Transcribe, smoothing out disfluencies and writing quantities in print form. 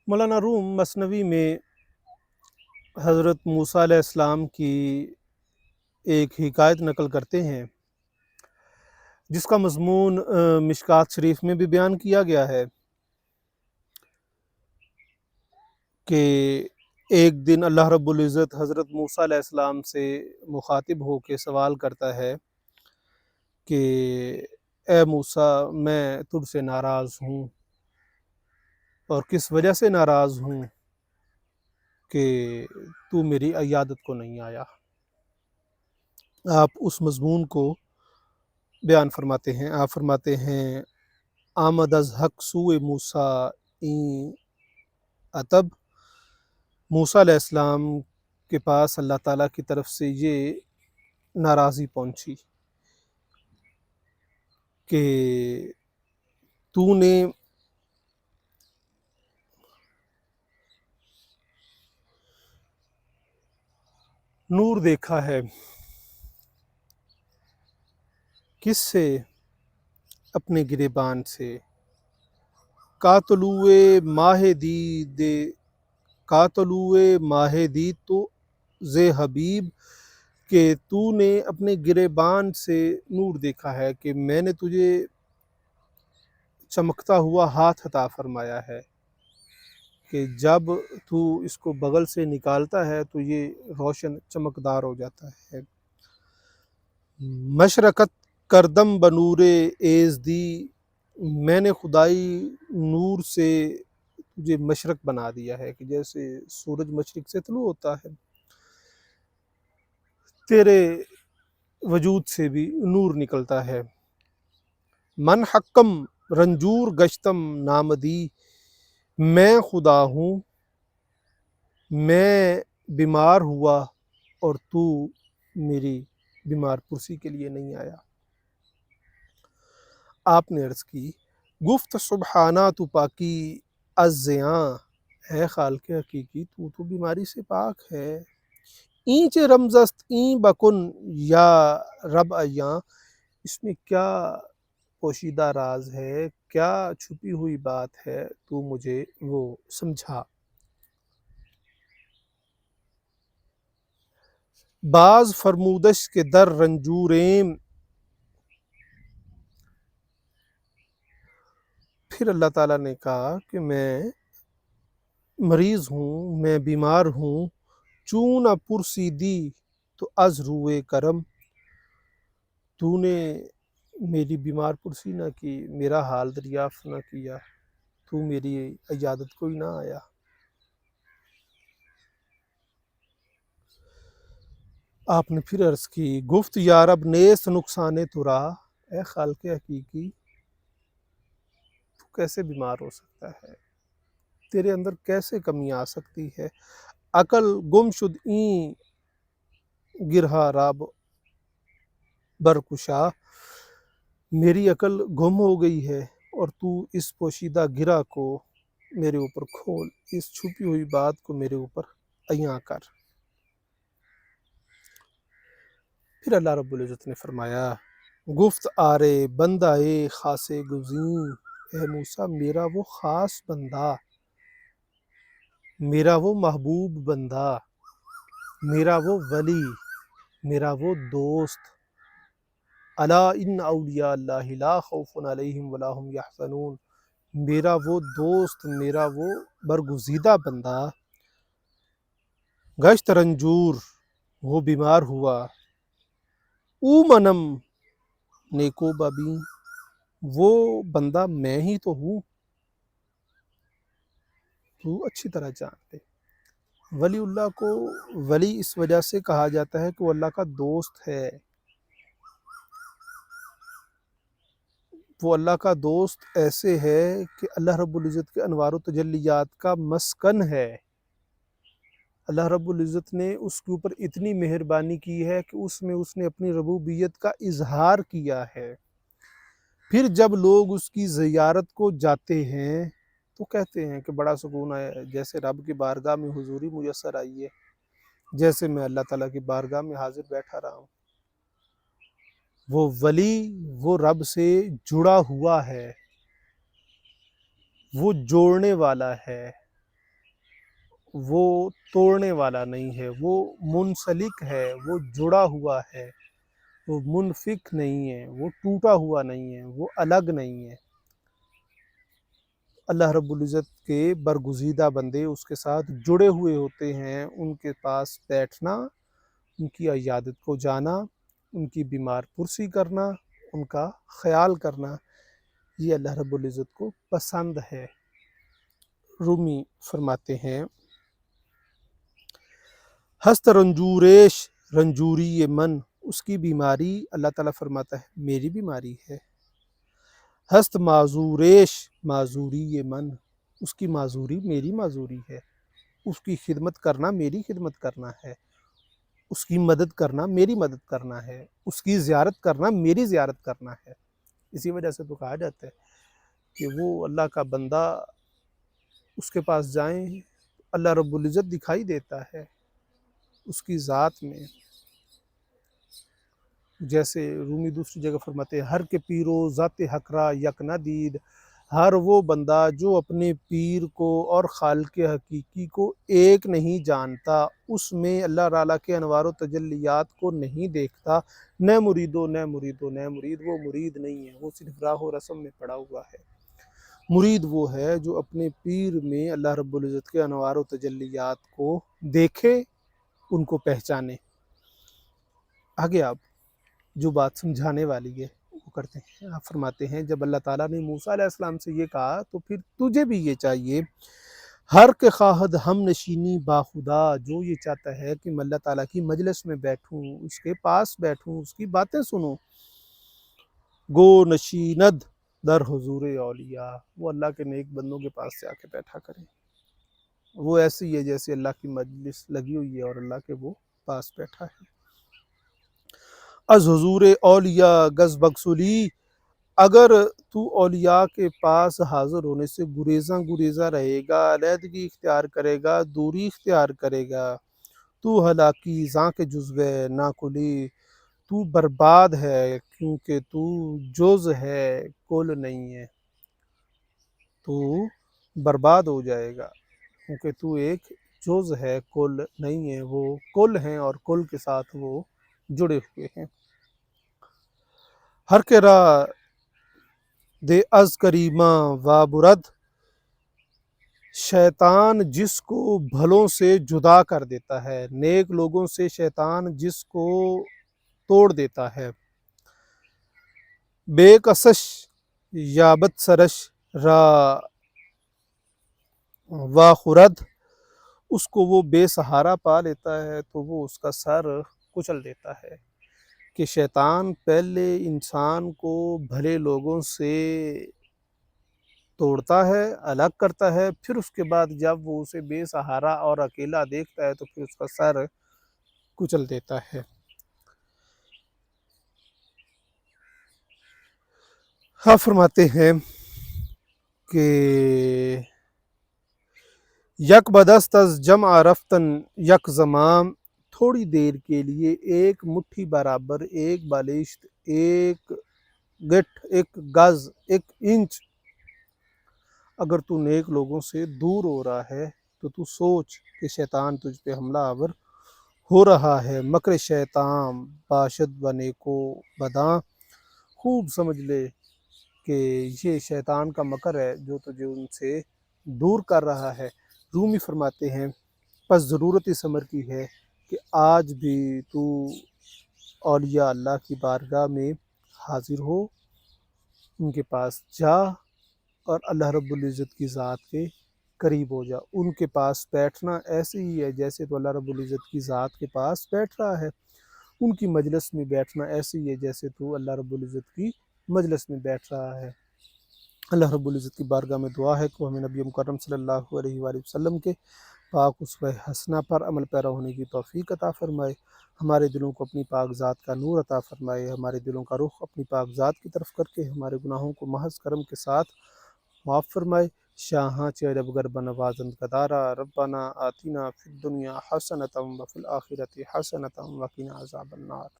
مولانا روم مثنوی میں حضرت موسیٰ علیہ السلام کی ایک حکایت نقل کرتے ہیں جس کا مضمون مشکات شریف میں بھی بیان کیا گیا ہے کہ ایک دن اللہ رب العزت حضرت موسیٰ علیہ السلام سے مخاطب ہو کے سوال کرتا ہے کہ اے موسیٰ، میں تجھ سے ناراض ہوں، اور کس وجہ سے ناراض ہوں کہ تو میری عیادت کو نہیں آیا۔ آپ اس مضمون کو بیان فرماتے ہیں۔ آپ فرماتے ہیں آمد از حق سوئے موسیٰ این اتب، موسیٰ علیہ السلام کے پاس اللہ تعالیٰ کی طرف سے یہ ناراضی پہنچی کہ تو نے نور دیکھا ہے، کس سے؟ اپنے گریبان سے۔ کا طلوع ماہ دید کا طلوع ماہ دید تو زے حبیب، کہ تو نے اپنے گریبان سے نور دیکھا ہے، کہ میں نے تجھے چمکتا ہوا ہاتھ عطا فرمایا ہے کہ جب تو اس کو بغل سے نکالتا ہے تو یہ روشن چمکدار ہو جاتا ہے۔ مشرقت کردم بنور ایزدی، میں نے خدائی نور سے تجھے مشرق بنا دیا ہے، کہ جیسے سورج مشرق سے طلوع ہوتا ہے، تیرے وجود سے بھی نور نکلتا ہے۔ من حکم رنجور گشتم نامدی، میں خدا ہوں، میں بیمار ہوا اور تو میری بیمار پرسی کے لیے نہیں آیا۔ آپ نے عرض کی گفت سبحانہ تو پاکی از زیاں، اے خالق حقیقی تو بیماری سے پاک ہے۔ اینچ رمزست این بکن یا رب ایاں، اس میں کیا پوشیدہ راز ہے، کیا چھپی ہوئی بات ہے، تو مجھے وہ سمجھا۔ بعض فرمودش کے در رنجوریم، پھر اللہ تعالیٰ نے کہا کہ میں مریض ہوں، میں بیمار ہوں، چون پرسیدی تو از روئے کرم، تو نے میری بیمار پرسی نہ کی، میرا حال دریافت نہ کیا، تو میری عیادت کوئی نہ آیا۔ آپ نے پھر عرض کی گفت یا رب نیست نقصان ترا، اے خالق حقیقی تو کیسے بیمار ہو سکتا ہے، تیرے اندر کیسے کمی آ سکتی ہے۔ عقل گم شد این گرہا راب برکشا، میری عقل گم ہو گئی ہے اور تو اس پوشیدہ گرہ کو میرے اوپر کھول، اس چھپی ہوئی بات کو میرے اوپر عیاں کر۔ پھر اللہ رب العزت نے فرمایا گفت آرے بندہ خاص گزین، اے موسیٰ میرا وہ خاص بندہ، میرا وہ محبوب بندہ، میرا وہ ولی، میرا وہ دوست، الا ان اولیاء اللہ لا خوف علیہم ولا هم یحزنون، میرا وہ دوست، میرا وہ برگزیدہ بندہ گشت رنجور، وہ بیمار ہوا، او منم نیکو ببین، وہ بندہ میں ہی تو ہوں، تو اچھی طرح جانتے۔ ولی اللہ کو ولی اس وجہ سے کہا جاتا ہے کہ وہ اللہ کا دوست ہے، وہ اللہ کا دوست ایسے ہے کہ اللہ رب العزت کے انوار و تجلیات کا مسکن ہے۔ اللہ رب العزت نے اس کے اوپر اتنی مہربانی کی ہے کہ اس نے اپنی ربوبیت کا اظہار کیا ہے۔ پھر جب لوگ اس کی زیارت کو جاتے ہیں تو کہتے ہیں کہ بڑا سکون آیا ہے، جیسے رب کی بارگاہ میں حضوری میسر آئی ہے، جیسے میں اللہ تعالیٰ کی بارگاہ میں حاضر بیٹھا رہا ہوں۔ وہ ولی وہ رب سے جڑا ہوا ہے، وہ جوڑنے والا ہے، وہ توڑنے والا نہیں ہے، وہ منسلک ہے، وہ جڑا ہوا ہے، وہ منفک نہیں ہے، وہ ٹوٹا ہوا نہیں ہے، وہ الگ نہیں ہے۔ اللہ رب العزت کے برگزیدہ بندے اس کے ساتھ جڑے ہوئے ہوتے ہیں، ان کے پاس بیٹھنا، ان کی عیادت کو جانا، ان کی بیمار پرسی کرنا، ان کا خیال کرنا، یہ اللہ رب العزت کو پسند ہے۔ رومی فرماتے ہیں ہست رنجوریش رنجوری من، اس کی بیماری اللہ تعالیٰ فرماتا ہے میری بیماری ہے۔ ہست معذوریش معذوری من، اس کی معذوری میری معذوری ہے، اس کی خدمت کرنا میری خدمت کرنا ہے، اس کی مدد کرنا میری مدد کرنا ہے، اس کی زیارت کرنا میری زیارت کرنا ہے۔ اسی وجہ سے تو کہا جاتا ہے کہ وہ اللہ کا بندہ اس کے پاس جائیں اللہ رب العزت دکھائی دیتا ہے اس کی ذات میں۔ جیسے رومی دوسری جگہ فرماتے ہیں ہر کے پیرو ذات حق را یک ندید، ہر وہ بندہ جو اپنے پیر کو اور خالق حقیقی کو ایک نہیں جانتا، اس میں اللہ تعالیٰ کے انوار و تجلیات کو نہیں دیکھتا، نہ مرید وہ مرید نہیں ہے، وہ صرف راہ و رسم میں پڑا ہوا ہے۔ مرید وہ ہے جو اپنے پیر میں اللہ رب العزت کے انوار و تجلیات کو دیکھے، ان کو پہچانے۔ آگے آپ جو بات سمجھانے والی ہے وہ کرتے ہیں، آپ فرماتے ہیں جب اللہ تعالیٰ نے موسیٰ علیہ السلام سے یہ کہا تو پھر تجھے بھی یہ چاہیے، ہر کے خواہد ہم نشینی باخدا، جو یہ چاہتا ہے کہ میں اللہ تعالیٰ کی مجلس میں بیٹھوں، اس کے پاس بیٹھوں، اس کی باتیں سنوں، گو نشیند در حضور اولیاء، وہ اللہ کے نیک بندوں کے پاس سے آ کے بیٹھا کریں، وہ ایسی ہے جیسے اللہ کی مجلس لگی ہوئی ہے اور اللہ کے وہ پاس بیٹھا ہے۔ از حضور اولیاء گز بکسلی، اگر تو اولیاء کے پاس حاضر ہونے سے گریزاں رہے گا، علیحدگی اختیار کرے گا، دوری اختیار کرے گا، تو ہلاکی زاں کے جزوے نا کلی، تو برباد ہے کیونکہ تو جز ہے کل نہیں ہے، تو برباد ہو جائے گا کیونکہ تو ایک جز ہے کل نہیں ہے، وہ کل ہیں اور کل کے ساتھ وہ جڑے ہوئے ہیں۔ ہر کے راہ دے از کریماں و برد، شیطان جس کو بھلوں سے جدا کر دیتا ہے، نیک لوگوں سے شیطان جس کو توڑ دیتا ہے، بے کسش یابت سرش را و خرد، اس کو وہ بے سہارا پا لیتا ہے تو وہ اس کا سر کچل دیتا ہے۔ کہ شیطان پہلے انسان کو بھلے لوگوں سے توڑتا ہے، الگ کرتا ہے، پھر اس کے بعد جب وہ اسے بے سہارا اور اکیلا دیکھتا ہے تو پھر اس کا سر کچل دیتا ہے۔ ہاں فرماتے ہیں کہ یک بدست از جمع رفتن یک زمام، تھوڑی دیر کے لیے ایک مٹھی برابر، ایک بالشت، ایک گٹھ، ایک گز، ایک انچ اگر تو نیک لوگوں سے دور ہو رہا ہے تو تو سوچ کہ شیطان تجھ پہ حملہ آور ہو رہا ہے۔ مکر شیطان باشد و نیکو بداں، خوب سمجھ لے کہ یہ شیطان کا مکر ہے جو تجھے ان سے دور کر رہا ہے۔ رومی فرماتے ہیں پس ضرورت اس امر کی ہے کہ آج بھی تو اولیاء اللہ کی بارگاہ میں حاضر ہو، ان کے پاس جا اور اللہ رب العزت کی ذات کے قریب ہو جا۔ ان کے پاس بیٹھنا ایسے ہی ہے جیسے تو اللہ رب العزت کی ذات کے پاس بیٹھ رہا ہے، ان کی مجلس میں بیٹھنا ایسے ہی ہے جیسے تو اللہ رب العزت کی مجلس میں بیٹھ رہا ہے۔ اللہ رب العزت کی بارگاہ میں دعا ہے کہ ہمیں نبی مکرم صلی اللہ علیہ وآلہ وسلم کے پاک اسوہ حسنہ پر عمل پیرا ہونے کی توفیق عطا فرمائے، ہمارے دلوں کو اپنی پاک ذات کا نور عطا فرمائے، ہمارے دلوں کا رخ اپنی پاک ذات کی طرف کر کے ہمارے گناہوں کو محض کرم کے ساتھ معاف فرمائے۔ شاہاں چیرب گر بنوازند قدارا، ربنا آتینا فی الدنیا حسنۃ وفی الآخرۃ حسنۃ وقنا عذاب النار۔